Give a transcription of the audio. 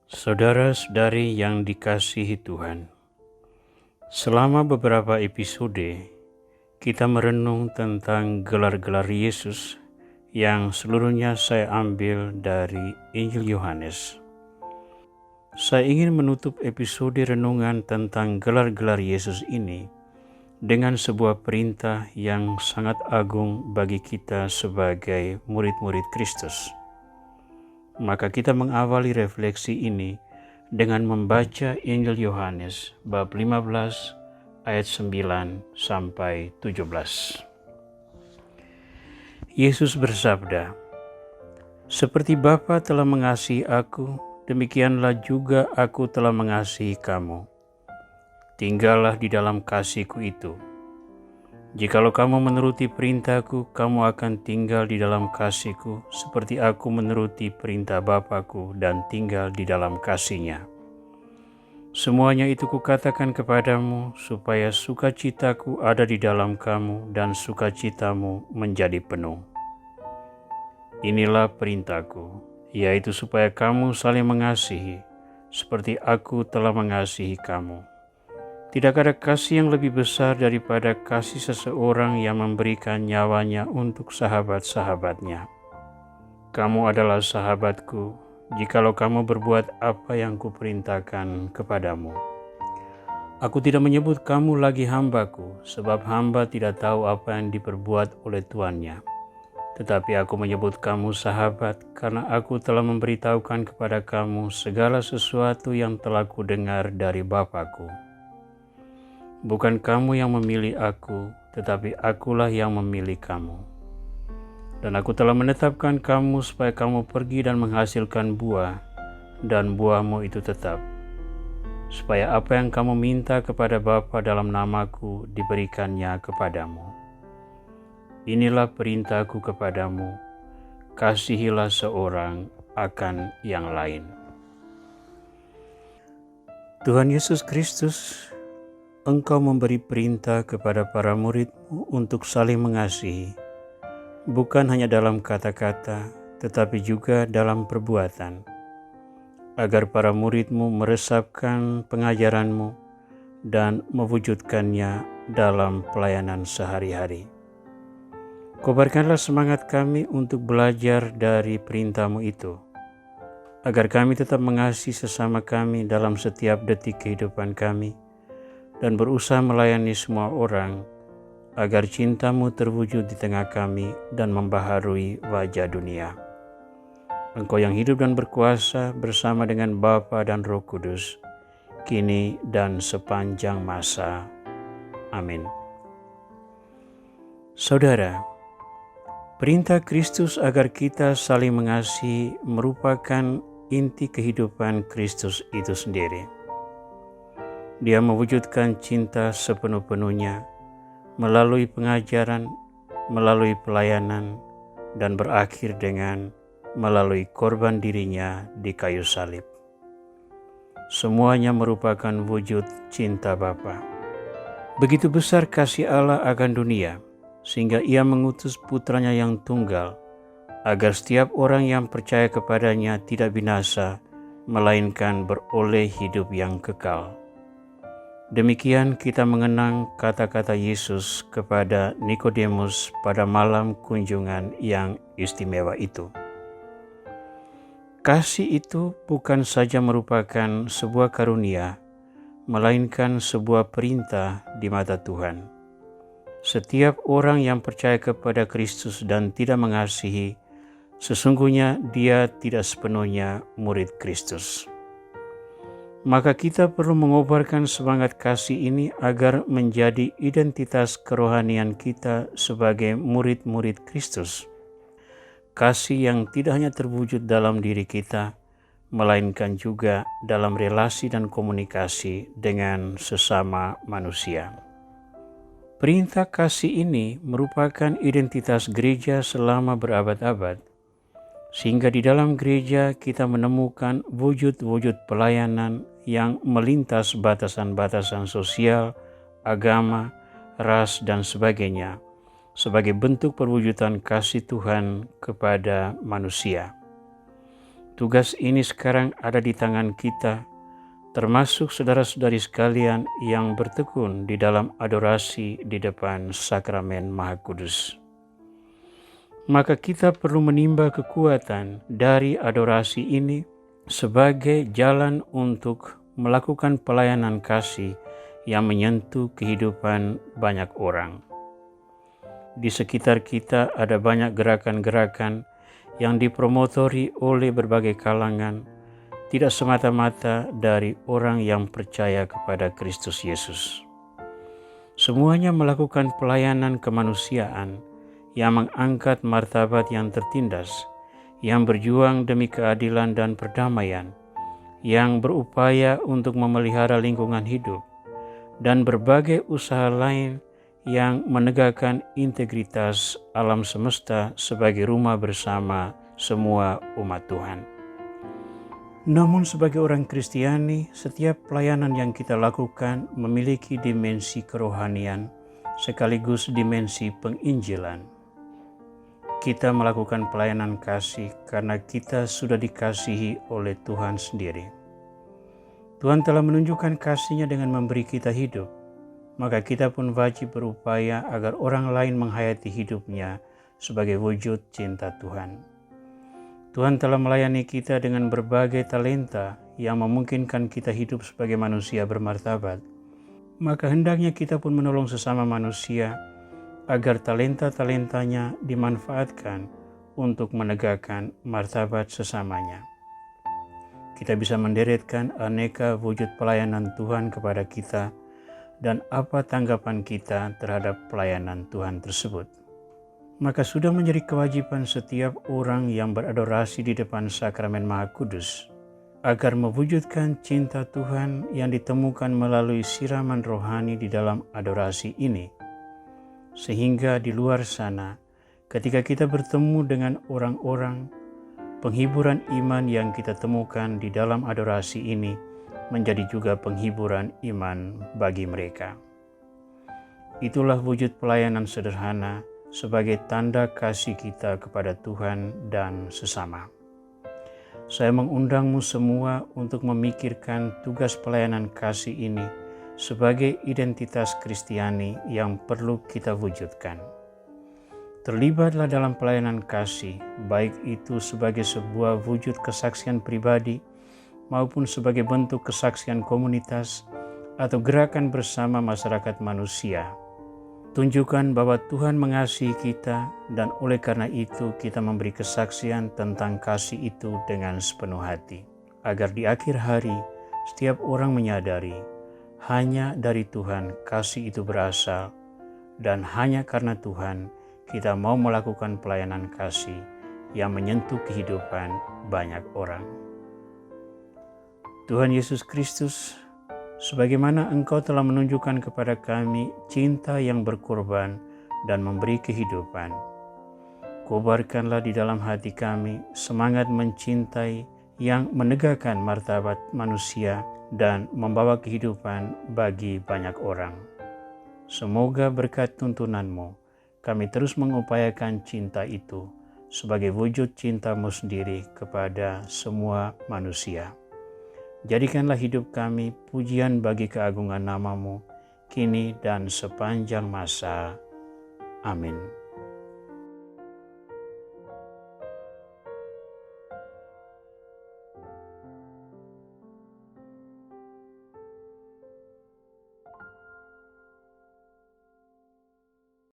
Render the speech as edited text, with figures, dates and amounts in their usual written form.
Saudara-saudari yang dikasihi Tuhan, selama beberapa episode kita merenung tentang gelar-gelar Yesus yang seluruhnya saya ambil dari Injil Yohanes. Saya ingin menutup episode renungan tentang gelar-gelar Yesus ini dengan sebuah perintah yang sangat agung bagi kita sebagai murid-murid Kristus. Maka kita mengawali refleksi ini dengan membaca Injil Yohanes bab 15 ayat 9 sampai 17. Yesus bersabda, "Seperti Bapa telah mengasihi aku, demikianlah juga aku telah mengasihi kamu. Tinggallah di dalam kasih-Ku itu. Jikalau kamu menuruti perintah-Ku, kamu akan tinggal di dalam kasih-Ku, seperti aku menuruti perintah Bapa-Ku dan tinggal di dalam kasih-Nya. Semuanya itu Kukatakan kepadamu, supaya sukacita-Ku ada di dalam kamu dan sukacitamu menjadi penuh. Inilah perintah-Ku, yaitu supaya kamu saling mengasihi, seperti aku telah mengasihi kamu. Tidak ada kasih yang lebih besar daripada kasih seseorang yang memberikan nyawanya untuk sahabat-sahabatnya. Kamu adalah sahabatku, jikalau kamu berbuat apa yang Kuperintahkan kepadamu. Aku tidak menyebut kamu lagi hambaku, sebab hamba tidak tahu apa yang diperbuat oleh tuannya. Tetapi aku menyebut kamu sahabat, karena aku telah memberitahukan kepada kamu segala sesuatu yang telah Kudengar dari Bapa-Ku. Bukan kamu yang memilih aku, tetapi akulah yang memilih kamu. Dan aku telah menetapkan kamu supaya kamu pergi dan menghasilkan buah, dan buahmu itu tetap. Supaya apa yang kamu minta kepada Bapa dalam namaku diberikannya kepadamu. Inilah perintahku kepadamu, kasihilah seorang akan yang lain." Tuhan Yesus Kristus, Engkau memberi perintah kepada para murid-Mu untuk saling mengasihi, bukan hanya dalam kata-kata, tetapi juga dalam perbuatan, agar para murid-Mu meresapkan pengajaran-Mu dan mewujudkannya dalam pelayanan sehari-hari. Kobarkanlah semangat kami untuk belajar dari perintah-Mu itu, agar kami tetap mengasihi sesama kami dalam setiap detik kehidupan kami, dan berusaha melayani semua orang, agar cinta-Mu terwujud di tengah kami dan membaharui wajah dunia. Engkau yang hidup dan berkuasa bersama dengan Bapa dan Roh Kudus, kini dan sepanjang masa. Amin. Saudara, perintah Kristus agar kita saling mengasihi merupakan inti kehidupan Kristus itu sendiri. Dia mewujudkan cinta sepenuh-penuhnya melalui pengajaran, melalui pelayanan, dan berakhir dengan melalui korban dirinya di kayu salib. Semuanya merupakan wujud cinta Bapa. Begitu besar kasih Allah akan dunia, sehingga Ia mengutus putranya yang tunggal, agar setiap orang yang percaya kepadanya tidak binasa, melainkan beroleh hidup yang kekal. Demikian kita mengenang kata-kata Yesus kepada Nikodemus pada malam kunjungan yang istimewa itu. Kasih itu bukan saja merupakan sebuah karunia, melainkan sebuah perintah di mata Tuhan. Setiap orang yang percaya kepada Kristus dan tidak mengasihi, sesungguhnya dia tidak sepenuhnya murid Kristus. Maka kita perlu mengobarkan semangat kasih ini agar menjadi identitas kerohanian kita sebagai murid-murid Kristus. Kasih yang tidak hanya terwujud dalam diri kita, melainkan juga dalam relasi dan komunikasi dengan sesama manusia. Perintah kasih ini merupakan identitas gereja selama berabad-abad, sehingga di dalam gereja kita menemukan wujud-wujud pelayanan yang melintas batasan-batasan sosial, agama, ras, dan sebagainya, sebagai bentuk perwujudan kasih Tuhan kepada manusia. Tugas ini sekarang ada di tangan kita, termasuk saudara-saudari sekalian yang bertekun di dalam adorasi di depan sakramen Maha Kudus. Maka kita perlu menimba kekuatan dari adorasi ini sebagai jalan untuk melakukan pelayanan kasih yang menyentuh kehidupan banyak orang. Di sekitar kita ada banyak gerakan-gerakan yang dipromotori oleh berbagai kalangan, tidak semata-mata dari orang yang percaya kepada Kristus Yesus. Semuanya melakukan pelayanan kemanusiaan yang mengangkat martabat yang tertindas, yang berjuang demi keadilan dan perdamaian, yang berupaya untuk memelihara lingkungan hidup, dan berbagai usaha lain yang menegakkan integritas alam semesta sebagai rumah bersama semua umat Tuhan. Namun sebagai orang Kristiani, setiap pelayanan yang kita lakukan memiliki dimensi kerohanian sekaligus dimensi penginjilan. Kita melakukan pelayanan kasih karena kita sudah dikasihi oleh Tuhan sendiri. Tuhan telah menunjukkan kasih-Nya dengan memberi kita hidup. Maka kita pun wajib berupaya agar orang lain menghayati hidupnya sebagai wujud cinta Tuhan. Tuhan telah melayani kita dengan berbagai talenta yang memungkinkan kita hidup sebagai manusia bermartabat. Maka hendaknya kita pun menolong sesama manusia agar talenta-talentanya dimanfaatkan untuk menegakkan martabat sesamanya. Kita bisa menderetkan aneka wujud pelayanan Tuhan kepada kita, dan apa tanggapan kita terhadap pelayanan Tuhan tersebut. Maka sudah menjadi kewajiban setiap orang yang beradorasi di depan sakramen Maha Kudus agar mewujudkan cinta Tuhan yang ditemukan melalui siraman rohani di dalam adorasi ini. Sehingga di luar sana, ketika kita bertemu dengan orang-orang, penghiburan iman yang kita temukan di dalam adorasi ini menjadi juga penghiburan iman bagi mereka. Itulah wujud pelayanan sederhana sebagai tanda kasih kita kepada Tuhan dan sesama. Saya mengundangmu semua untuk memikirkan tugas pelayanan kasih ini sebagai identitas Kristiani yang perlu kita wujudkan. Terlibatlah dalam pelayanan kasih, baik itu sebagai sebuah wujud kesaksian pribadi maupun sebagai bentuk kesaksian komunitas atau gerakan bersama masyarakat manusia. Tunjukkan bahwa Tuhan mengasihi kita dan oleh karena itu kita memberi kesaksian tentang kasih itu dengan sepenuh hati. Agar di akhir hari setiap orang menyadari hanya dari Tuhan kasih itu berasal dan hanya karena Tuhan kita mau melakukan pelayanan kasih yang menyentuh kehidupan banyak orang. Tuhan Yesus Kristus, sebagaimana Engkau telah menunjukkan kepada kami cinta yang berkorban dan memberi kehidupan, kobarkanlah di dalam hati kami semangat mencintai yang menegakkan martabat manusia dan membawa kehidupan bagi banyak orang. Semoga berkat tuntunan-Mu, kami terus mengupayakan cinta itu sebagai wujud cinta-Mu sendiri kepada semua manusia. Jadikanlah hidup kami pujian bagi keagungan nama-Mu, kini dan sepanjang masa. Amin.